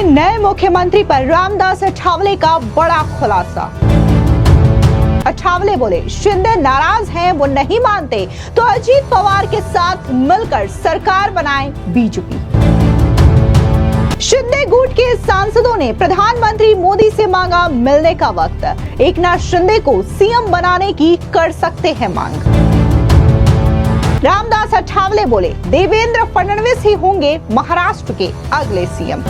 नए मुख्यमंत्री पर रामदास अठावले का बड़ा खुलासा। अठावले बोले, शिंदे नाराज हैं, वो नहीं मानते तो अजीत पवार के साथ मिलकर सरकार बनाए बीजेपी। शिंदे गुट के सांसदों ने प्रधानमंत्री मोदी से मांगा मिलने का वक्त। एकनाथ शिंदे को सीएम बनाने की कर सकते हैं मांग। रामदास अठावले बोले, देवेंद्र फडणवीस ही होंगे महाराष्ट्र के अगले सीएम।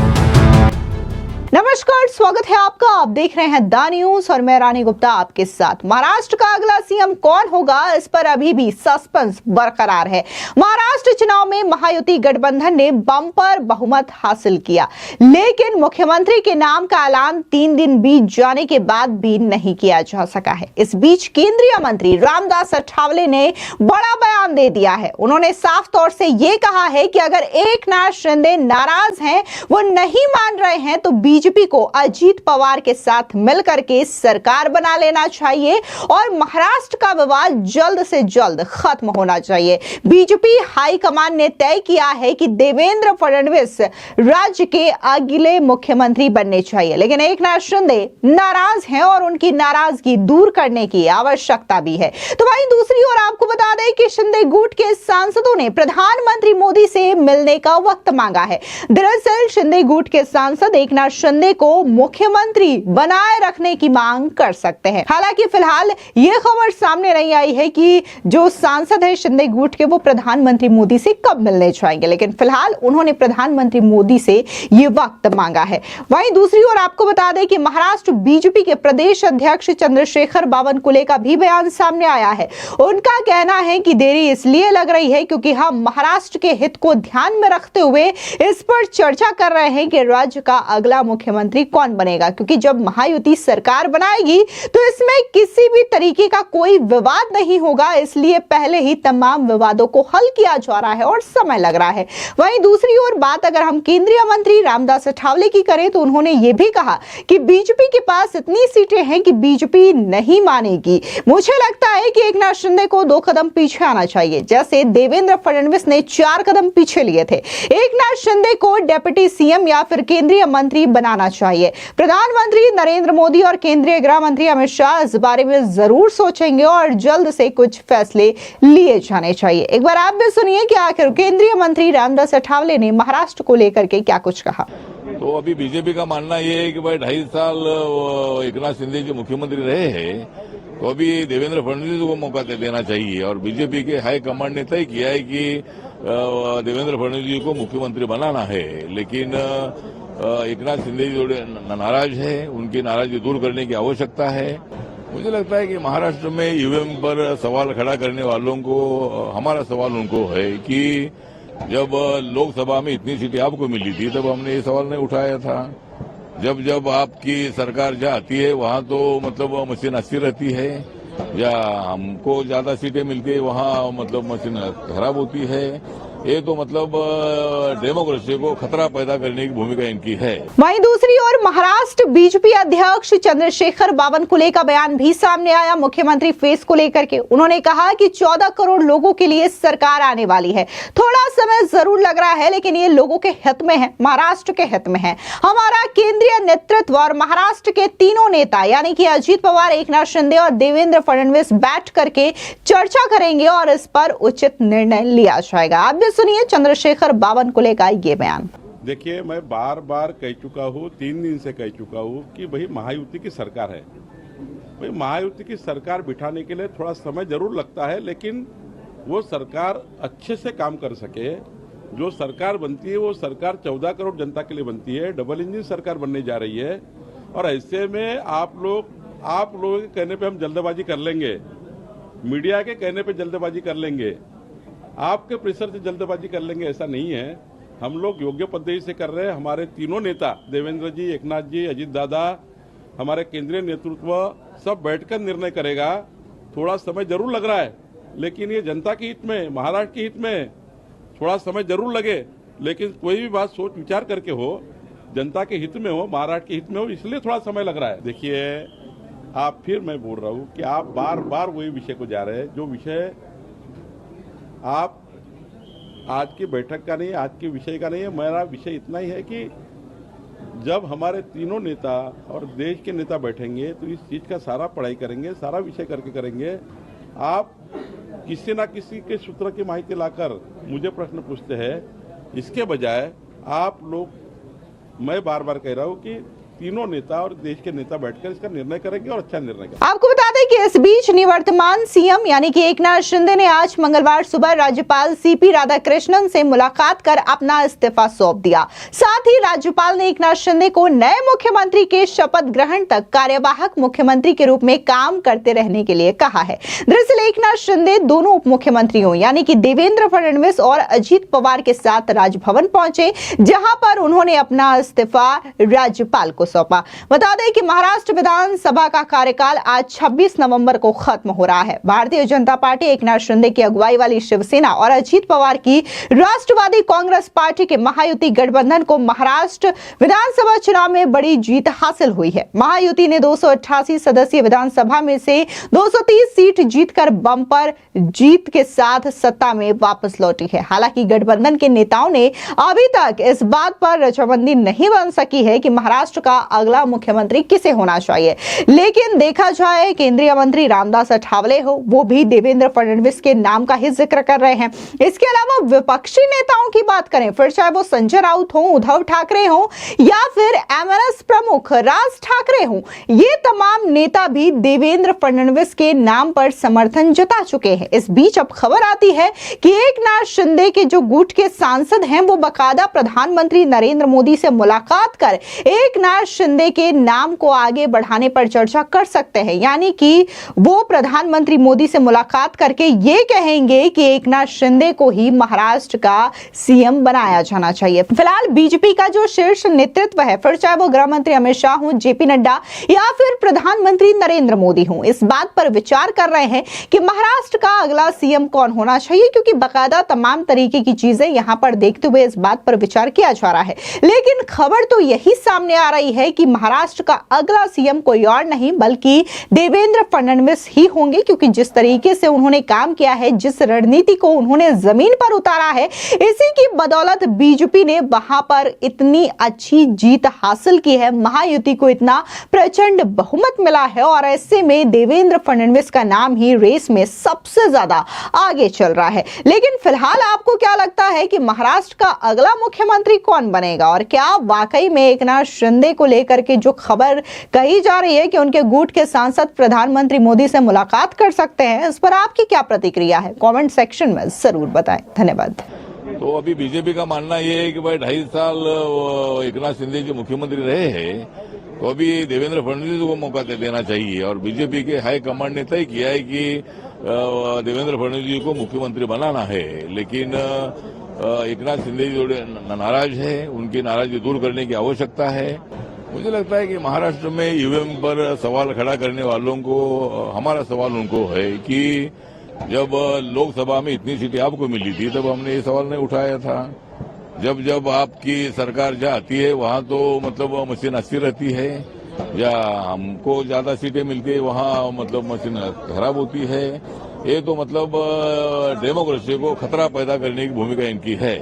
नमस्कार, स्वागत है आपका। आप देख रहे हैं द न्यूज और मैं रानी गुप्ता आपके साथ। महाराष्ट्र का अगला सीएम कौन होगा, इस पर अभी भी सस्पेंस बरकरार है। महाराष्ट्र चुनाव में महायुति गठबंधन ने बम्पर बहुमत हासिल किया, लेकिन मुख्यमंत्री के नाम का ऐलान 3 दिन बीत जाने के बाद भी नहीं किया जा सका है। इस बीच केंद्रीय मंत्री रामदास अठावले ने बड़ा बयान दे दिया है। उन्होंने साफ तौर से ये कहा है कि अगर एकनाथ शिंदे नाराज हैं, वो नहीं मान रहे हैं, तो बीजेपी को अजीत पवार के साथ मिलकर के सरकार बना लेना चाहिए और महाराष्ट्र का विवाद जल्द से जल्द खत्म होना चाहिए। बीजेपी हाईकमान ने तय किया है कि देवेंद्र फडणवीस राज्य के अगले मुख्यमंत्री बनने चाहिए, लेकिन एकनाथ शिंदे नाराज हैं और उनकी नाराजगी दूर करने की आवश्यकता भी है। तो वहीं दूसरी ओर आपको बता दें कि शिंदे गुट के सांसदों ने प्रधानमंत्री मोदी से मिलने का वक्त मांगा है। दरअसल शिंदे गुट के सांसद एकनाथ शिंदे को मुख्यमंत्री बनाए रखने की मांग कर सकते हैं। हालांकि फिलहाल यह खबर सामने नहीं आई है कि जो सांसद है शिंदे गुट के, वो प्रधानमंत्री मोदी से कब मिलने चाहेंगे, लेकिन फिलहाल उन्होंने प्रधानमंत्री मोदी से यह वक्त मांगा है। वहीं दूसरी ओर आपको बता दें कि महाराष्ट्र बीजेपी के प्रदेश अध्यक्ष चंद्रशेखर बावनकुले का भी बयान सामने आया है। उनका कहना है कि देरी इसलिए लग रही है क्योंकि हम महाराष्ट्र के हित को ध्यान में रखते हुए इस पर चर्चा कर रहे हैं कि राज्य का अगला मुख्यमंत्री कौन बनेगा, क्योंकि जब महायुति सरकार बनाएगी तो इसमें किसी भी तरीके का कोई विवाद नहीं होगा, इसलिए पहले ही तमाम विवादों को हल किया जा रहा है और समय लग रहा है। वहीं दूसरी ओर बात अगर हम केंद्रीय मंत्री रामदास अठावले की करें तो उन्होंने यह भी कहा कि बीजेपी के पास इतनी सीटें हैं कि बीजेपी नहीं मानेगी। मुझे लगता है कि एकनाथ शिंदे को 2 कदम पीछे आना चाहिए, जैसे देवेंद्र फडणवीस ने 4 कदम पीछे लिए थे। एकनाथ शिंदे को डिप्टी सीएम या फिर केंद्रीय मंत्री बनाना चाहिए। प्रधानमंत्री नरेंद्र मोदी और केंद्रीय गृह मंत्री अमित शाह इस बारे में जरूर सोचेंगे और जल्द से कुछ फैसले लिए जाने चाहिए। एक बार आप भी सुनिए कि आखिर केंद्रीय मंत्री रामदास अठावले ने महाराष्ट्र को लेकर के क्या कुछ कहा। तो अभी बीजेपी का मानना यह है कि भाई 2.5 साल एकनाथ शिंदे जी मुख्यमंत्री रहे हैं, तो अभी देवेंद्र फडणवीस को मौका देना चाहिए और बीजेपी के हाई कमांड ने तय किया है कि देवेंद्र फडणवीस जी को मुख्यमंत्री बनाना है। लेकिन एकनाथ शिंदे जी थोड़े नाराज है, उनकी नाराजगी दूर करने की आवश्यकता है। मुझे लगता है कि महाराष्ट्र में ईवीएम पर सवाल खड़ा करने वालों को, हमारा सवाल उनको है कि जब लोकसभा में इतनी सीटें आपको मिली थी तब हमने ये सवाल नहीं उठाया था। जब आपकी सरकार जाती है वहां तो मतलब मशीन अस्थिर रहती है, या हमको ज्यादा सीटें मिलती है वहां मतलब मशीन खराब होती है। ये तो मतलब डेमोक्रेसी को खतरा पैदा करने की भूमिका इनकी है। वहीं दूसरी ओर महाराष्ट्र बीजेपी अध्यक्ष चंद्रशेखर बावनकुले का बयान भी सामने आया मुख्यमंत्री फेस को लेकर के। उन्होंने कहा कि 14 करोड़ लोगों के लिए सरकार आने वाली है। थोड़ा समय जरूर लग रहा है, लेकिन ये लोगों के हित में है, महाराष्ट्र के हित में है। हमारा केंद्रीय नेतृत्व और महाराष्ट्र के तीनों नेता यानी कि अजीत पवार, एकनाथ शिंदे और देवेंद्र फडणवीस बैठ करके चर्चा करेंगे और इस पर उचित निर्णय लिया जाएगा। आप सुनिए चंद्रशेखर बावनकुले का ये बयान। देखिए, मैं बार बार कह चुका हूँ, 3 दिन से कह चुका हूँ कि भाई महायुति की सरकार है। भाई महायुति की सरकार बिठाने के लिए थोड़ा समय जरूर लगता है, लेकिन वो सरकार अच्छे से काम कर सके। जो सरकार बनती है वो सरकार 14 करोड़ जनता के लिए बनती है, डबल इंजन सरकार बनने जा रही है। और ऐसे में आप लोगों के कहने पे हम जल्दबाजी कर लेंगे, मीडिया के कहने पे जल्दबाजी कर लेंगे, आपके प्रेशर से जल्दबाजी कर लेंगे, ऐसा नहीं है। हम लोग योग्य पद्धति से कर रहे हैं। हमारे तीनों नेता देवेंद्र जी, एकनाथ जी, अजीत दादा, हमारे केंद्रीय नेतृत्व सब बैठकर निर्णय करेगा। थोड़ा समय जरूर लग रहा है, लेकिन ये जनता के हित में, महाराष्ट्र के हित में थोड़ा समय जरूर लगे, लेकिन कोई भी बात सोच विचार करके हो, जनता के हित में हो, महाराष्ट्र के हित में हो, इसलिए थोड़ा समय लग रहा है। देखिए, आप फिर मैं बोल रहा हूँ कि आप बार बार वही विषय को जा रहे हैं। जो विषय आप आज की बैठक का नहीं, आज के विषय का नहीं है। मेरा विषय इतना ही है कि जब हमारे तीनों नेता और देश के नेता बैठेंगे तो इस चीज का सारा पढ़ाई करेंगे, सारा विषय करके करेंगे। आप किसी ना किसी के सूत्र की माहिती लाकर मुझे प्रश्न पूछते हैं, इसके बजाय आप लोग, मैं बार बार कह रहा हूं कि तीनों नेता और देश के नेता बैठकर इसका निर्णय करेंगे और अच्छा निर्णय करेंगे। आपको बता दें कि इस बीच निवर्तमान सीएम यानी कि एकनाथ शिंदे ने आज मंगलवार सुबह राज्यपाल सीपी राधाकृष्णन से मुलाकात कर अपना इस्तीफा सौंप दिया। साथ ही राज्यपाल ने एकनाथ शिंदे को नए मुख्यमंत्री के शपथ ग्रहण तक कार्यवाहक मुख्यमंत्री के रूप में काम करते रहने के लिए कहा है। दरअसल एकनाथ शिंदे दोनों उप मुख्यमंत्रियों यानी कि देवेंद्र फडणवीस और अजीत पवार के साथ राजभवन पहुंचे, जहां पर उन्होंने अपना इस्तीफा राज्यपाल को सौंपा। बता दें कि महाराष्ट्र विधानसभा का कार्यकाल आज 26 नवंबर को खत्म हो रहा है। भारतीय जनता पार्टी एकनाथ शिंदे की अगुवाई वाली शिवसेना और अजीत पवार की राष्ट्रवादी कांग्रेस पार्टी के महायुति गठबंधन को महाराष्ट्र विधानसभा चुनाव में बड़ी जीत हासिल हुई है। महायुति ने 288 सदस्यीय विधानसभा में से 230 सीट जीतकर बम्पर जीत के साथ सत्ता में वापस लौटी है। हालांकि गठबंधन के नेताओं ने अभी तक इस बात पर रजामंदी नहीं बन सकी है कि महाराष्ट्र का अगला मुख्यमंत्री किसे होना चाहिए। लेकिन देखा जाए, केंद्रीय मंत्री रामदास अठावले हो, वो भी देवेंद्र फडणवीस के नाम का ही जिक्र कर रहे हैं। इसके अलावा विपक्षी नेताओं की बात करें, फिर चाहे वो संजय राउत हो, उद्धव ठाकरे हो या फिर एमएनएस प्रमुख राज ठाकरे हो, ये तमाम नेता भी देवेंद्र फडणवीस के नाम पर समर्थन जता चुके हैं। इस बीच अब खबर आती है कि एकनाथ शिंदे के जो गुट के सांसद हैं, वो बकायदा प्रधानमंत्री नरेंद्र मोदी से मुलाकात कर एकनाथ शिंदे के नाम को आगे बढ़ाने पर चर्चा कर सकते हैं। यानी कि वो प्रधानमंत्री मोदी से मुलाकात करके ये कहेंगे कि एकनाथ शिंदे को ही महाराष्ट्र का सीएम बनाया जाना चाहिए। फिलहाल बीजेपी का जो शीर्ष नेतृत्व है, फिर चाहे वो गृह मंत्री अमित शाह हो, जेपी नड्डा या फिर प्रधानमंत्री नरेंद्र मोदी हो, इस बात पर विचार कर रहे हैं कि महाराष्ट्र का अगला सीएम कौन होना चाहिए, क्योंकि बकायदा तमाम तरीके की चीजें यहां पर देखते हुए इस बात पर विचार किया जा रहा है। लेकिन खबर तो यही सामने आ रही है कि महाराष्ट्र का अगला सीएम कोई और नहीं बल्कि देवेंद्र फडणवीस ही होंगे, क्योंकि जिस तरीके से उन्होंने काम किया है, जिस रणनीति को उन्होंने जमीन पर उतारा है, इसी की बदौलत बीजेपी ने वहां पर इतनी अच्छी जीत हासिल की है, महायुति को इतना प्रचंड बहुमत मिला है और ऐसे में देवेंद्र फडणवीस का नाम ही रेस में सबसे ज्यादा आगे चल रहा है। लेकिन फिलहाल आपको क्या लगता है कि महाराष्ट्र का अगला मुख्यमंत्री कौन बनेगा, और क्या वाकई में एकनाथ शिंदे को लेकर के जो खबर कही जा रही है कि उनके गुट के सांसद प्रधानमंत्री मोदी से मुलाकात कर सकते हैं, इस पर आपकी क्या प्रतिक्रिया है, कमेंट सेक्शन में जरूर बताएं। धन्यवाद। तो अभी बीजेपी का मानना ये है कि भाई 2.5 साल एकनाथ शिंदे जी मुख्यमंत्री रहे हैं, तो अभी देवेंद्र फडणवीस को मौका देना चाहिए। और बीजेपी के हाई कमांड ने तय किया है कि देवेंद्र फडणवीस जी को मुख्यमंत्री बनाना है। लेकिन एकनाथ शिंदे जी थोड़े नाराज है, उनकी नाराजगी दूर करने की आवश्यकता है। मुझे लगता है कि महाराष्ट्र में ईवीएम पर सवाल खड़ा करने वालों को, हमारा सवाल उनको है कि जब लोकसभा में इतनी सीटें आपको मिली थी तब हमने ये सवाल नहीं उठाया था। जब जब आपकी सरकार जाती है वहां तो मतलब मशीन अस्थिर रहती है, या हमको ज्यादा सीटें मिलती है वहां मतलब मशीन खराब होती है। ये तो मतलब डेमोक्रेसी को खतरा पैदा करने की भूमिका इनकी है।